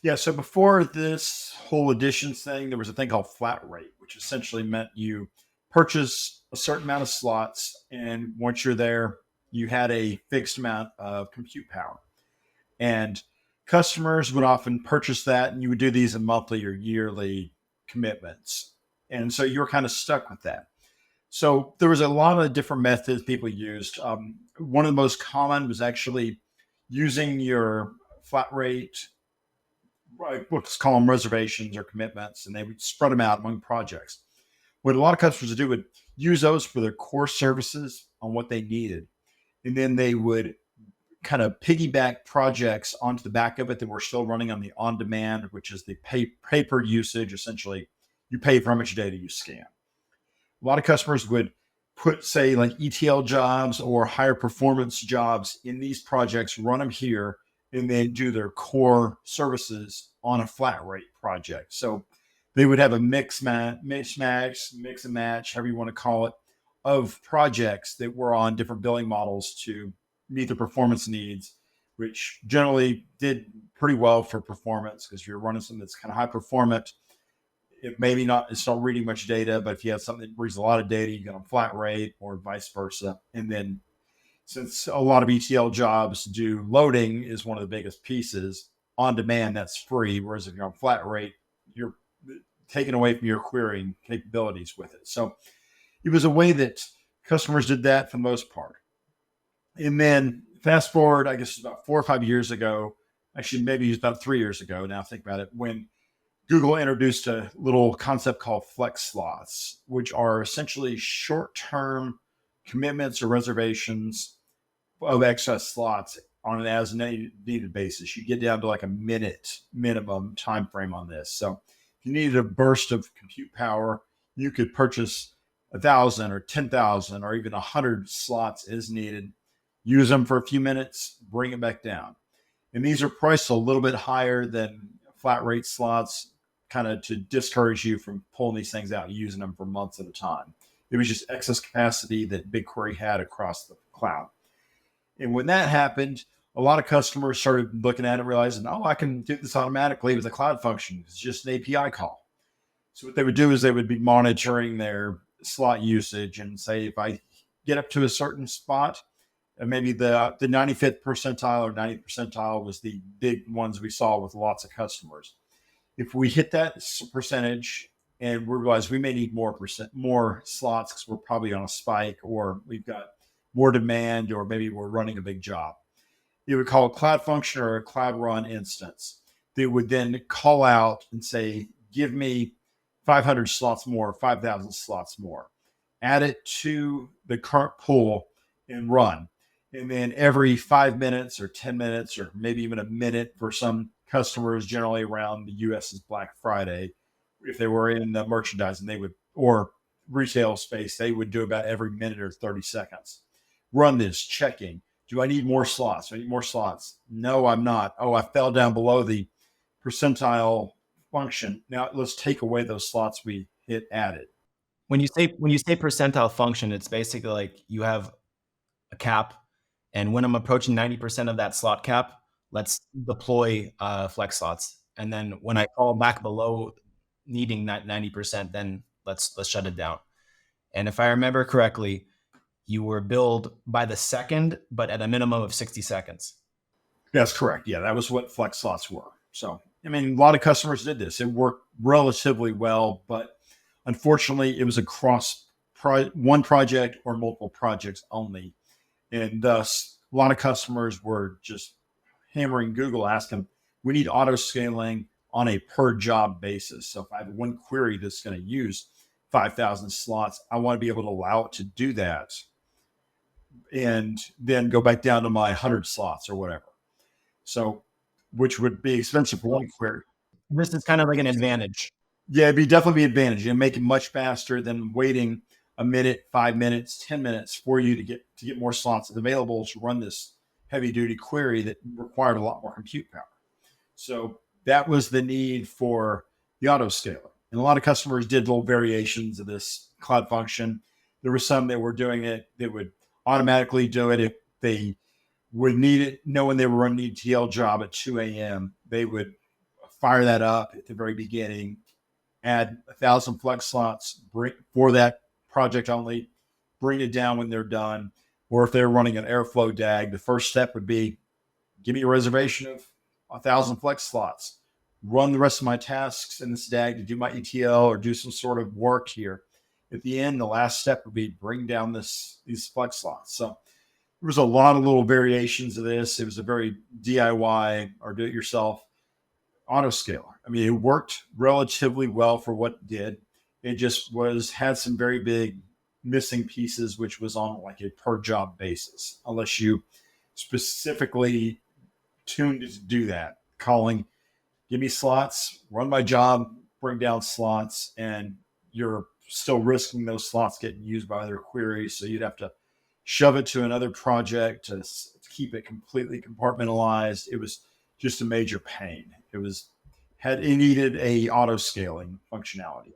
Yeah. So before this whole editions thing, there was a thing called flat rate, which essentially meant you purchase a certain amount of slots. And once you're there, you had a fixed amount of compute power. And customers would often purchase that, and you would do these in monthly or yearly commitments. And so you were kind of stuck with that. So there was a lot of different methods people used. One of the most common was actually using your flat rate, right, let's call them reservations or commitments, and they would spread them out among projects. What a lot of customers would do would use those for their core services on what they needed. And then they would kind of piggyback projects onto the back of it that were still running on the on demand, which is the pay per usage. Essentially, you pay for how much data you scan. A lot of customers would put, say, like ETL jobs or higher performance jobs in these projects, run them here, and then do their core services on a flat rate project. So they would have a mix and match, however you want to call it, of projects that were on different billing models to meet the performance needs, which generally did pretty well for performance because you're running something that's kind of high performant. It maybe not, it's not reading much data, but if you have something that reads a lot of data, you get on flat rate or vice versa. And then since a lot of ETL jobs do loading is one of the biggest pieces on demand, that's free. Whereas if you're on flat rate, you're taken away from your querying capabilities with it. So it was a way that customers did that for the most part. And then fast forward, I guess about 4 or 5 years ago, actually maybe it's about 3 years ago now, think about it, when Google introduced a little concept called flex slots, which are essentially short-term commitments or reservations of excess slots on an as needed basis. You get down to like a minute minimum time frame on this. So if you needed a burst of compute power, you could purchase 1,000 or 10,000 or even 100 slots as needed, use them for a few minutes, bring it back down. And these are priced a little bit higher than flat rate slots, kind of to discourage you from pulling these things out and using them for months at a time. It was just excess capacity that BigQuery had across the cloud. And when that happened, a lot of customers started looking at it, realizing, oh, I can do this automatically with a cloud function. It's just an API call. So what they would do is they would be monitoring their slot usage and say, if I get up to a certain spot, and maybe the 95th percentile or 90th percentile was the big ones we saw with lots of customers. If we hit that percentage and we realize we may need more slots because we're probably on a spike or we've got more demand or maybe we're running a big job, you would call a cloud function or a cloud run instance. They would then call out and say, give me 500 slots more, 5,000 slots more. Add it to the current pool and run. And then every 5 minutes or 10 minutes, or maybe even a minute for some customers, generally around the US's Black Friday, if they were in the merchandising, they would, or retail space, they would do about every minute or 30 seconds. Run this, checking. Do I need more slots? Do I need more slots? No, I'm not. Oh, I fell down below the percentile function. Now let's take away those slots we hit added. When you say percentile function, it's basically like you have a cap, and when I'm approaching 90% of that slot cap, let's deploy flex slots. And then when I fall back below needing that 90%, then let's shut it down. And if I remember correctly, you were billed by the second, but at a minimum of 60 seconds. That's correct. Yeah, that was what flex slots were. So, I mean, a lot of customers did this. It worked relatively well, but unfortunately, it was across one project or multiple projects only. And thus, a lot of customers were just hammering Google, asking, we need auto scaling on a per job basis. So if I have one query that's going to use 5,000 slots, I want to be able to allow it to do that and then go back down to my 100 slots or whatever. So, which would be expensive for one query. This is kind of like an advantage. Yeah, it'd be definitely be an advantage and make it much faster than waiting a minute, 5 minutes, 10 minutes for you to get more slots available to run this heavy duty query that required a lot more compute power. So that was the need for the autoscaler. And a lot of customers did little variations of this cloud function. There were some that were doing it that would automatically do it if they would need it, knowing they were running an ETL job at 2 a.m. They would fire that up at the very beginning, add 1,000 flex slots for that project only, bring it down when they're done. Or if they're running an airflow DAG, the first step would be give me a reservation of 1,000 flex slots, run the rest of my tasks in this DAG to do my ETL or do some sort of work here. At the end, the last step would be bring down these flex slots. So there was a lot of little variations of this. It was a very DIY or do it yourself autoscaler. I mean, it worked relatively well for what it did. It just had some very big missing pieces, which was on like a per job basis, unless you specifically tuned it to do that, calling, give me slots, run my job, bring down slots, and you're still risking those slots getting used by other queries. So you'd have to shove it to another project to keep it completely compartmentalized. It was just a major pain. It needed a auto scaling functionality.